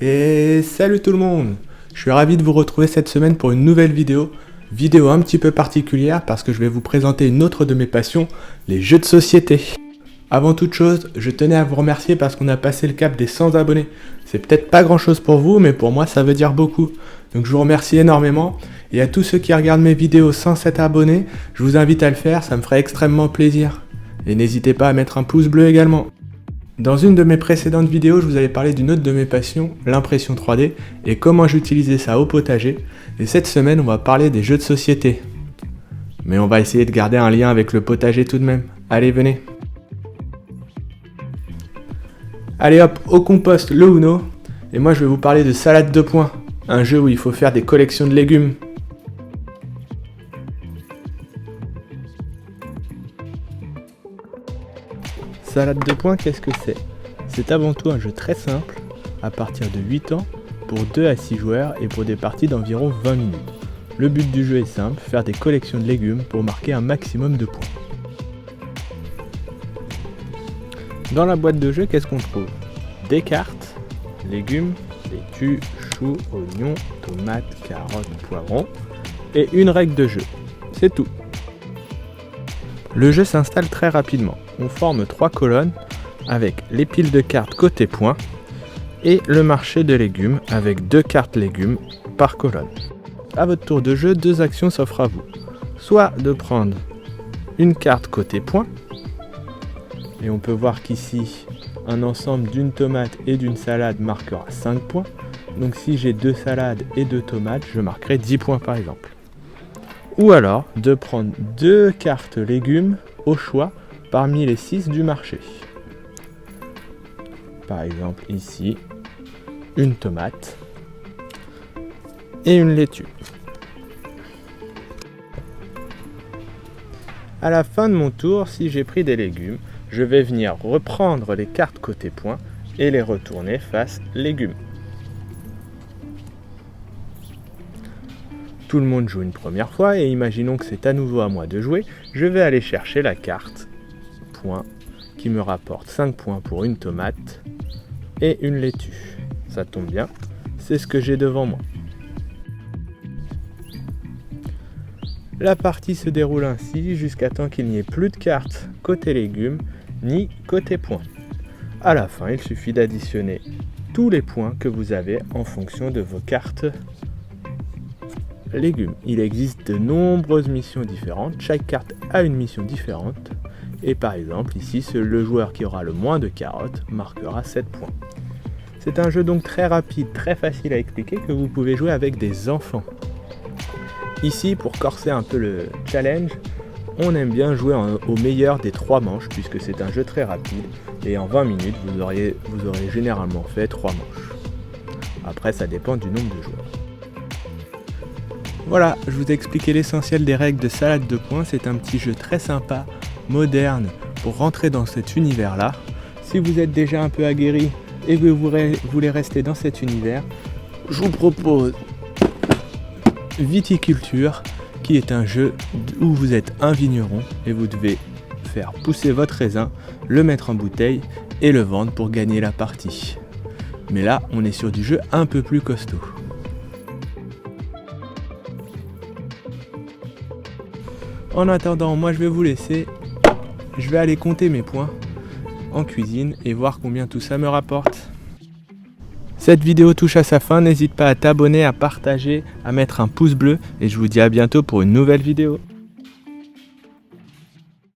Et salut tout le monde! Je suis ravi de vous retrouver cette semaine pour une nouvelle vidéo un petit peu particulière parce que je vais vous présenter une autre de mes passions, les jeux de société. Avant toute chose, je tenais à vous remercier parce qu'on a passé le cap des 100 abonnés. C'est peut-être pas grand chose pour vous, mais pour moi ça veut dire beaucoup. Donc je vous remercie énormément. Et à tous ceux qui regardent mes vidéos sans s'être abonnés, je vous invite à le faire, ça me ferait extrêmement plaisir. Et n'hésitez pas à mettre un pouce bleu également. Dans une de mes précédentes vidéos, je vous avais parlé d'une autre de mes passions, l'impression 3D, et comment j'utilisais ça au potager. Et cette semaine, on va parler des jeux de société. Mais on va essayer de garder un lien avec le potager tout de même. Allez, venez. Allez hop, au compost, le Uno. Et moi, je vais vous parler de Salade 2 points, un jeu où il faut faire des collections de légumes. Salade 2 points, qu'est-ce que c'est? C'est avant tout un jeu très simple, à partir de 8 ans, pour 2 à 6 joueurs et pour des parties d'environ 20 minutes. Le but du jeu est simple, faire des collections de légumes pour marquer un maximum de points. Dans la boîte de jeu, qu'est-ce qu'on trouve? Des cartes, légumes, laitue, choux, oignons, tomates, carottes, poivrons, et une règle de jeu. C'est tout. Le jeu s'installe très rapidement. On forme 3 colonnes avec les piles de cartes côté points et le marché de légumes avec 2 cartes légumes par colonne. À votre tour de jeu, 2 actions s'offrent à vous. Soit de prendre une carte côté points, et on peut voir qu'ici, un ensemble d'une tomate et d'une salade marquera 5 points. Donc si j'ai 2 salades et 2 tomates, je marquerai 10 points par exemple. Ou alors de prendre 2 cartes légumes au choix parmi les 6 du marché. Par exemple ici, une tomate et une laitue. À la fin de mon tour, si j'ai pris des légumes, je vais venir reprendre les cartes côté points et les retourner face légumes. Tout le monde joue une première fois et imaginons que c'est à nouveau à moi de jouer. Je vais aller chercher la carte point qui me rapporte 5 points pour une tomate et une laitue. Ça tombe bien, c'est ce que j'ai devant moi. La partie se déroule ainsi jusqu'à temps qu'il n'y ait plus de cartes côté légumes ni côté points. À la fin, il suffit d'additionner tous les points que vous avez en fonction de vos cartes légumes. Il existe de nombreuses missions différentes, chaque carte a une mission différente et par exemple ici le joueur qui aura le moins de carottes marquera 7 points. C'est un jeu donc très rapide, très facile à expliquer que vous pouvez jouer avec des enfants. Ici, pour corser un peu le challenge, on aime bien jouer au meilleur des 3 manches puisque c'est un jeu très rapide et en 20 minutes vous aurez généralement fait 3 manches. Après ça dépend du nombre de joueurs. Voilà, je vous ai expliqué l'essentiel des règles de Salade 2 points, c'est un petit jeu très sympa, moderne, pour rentrer dans cet univers-là. Si vous êtes déjà un peu aguerri et que vous voulez rester dans cet univers, je vous propose Viticulture, qui est un jeu où vous êtes un vigneron et vous devez faire pousser votre raisin, le mettre en bouteille et le vendre pour gagner la partie. Mais là, on est sur du jeu un peu plus costaud. En attendant, moi je vais vous laisser. Je vais aller compter mes points en cuisine et voir combien tout ça me rapporte. Cette vidéo touche à sa fin, n'hésite pas à t'abonner, à partager, à mettre un pouce bleu et je vous dis à bientôt pour une nouvelle vidéo.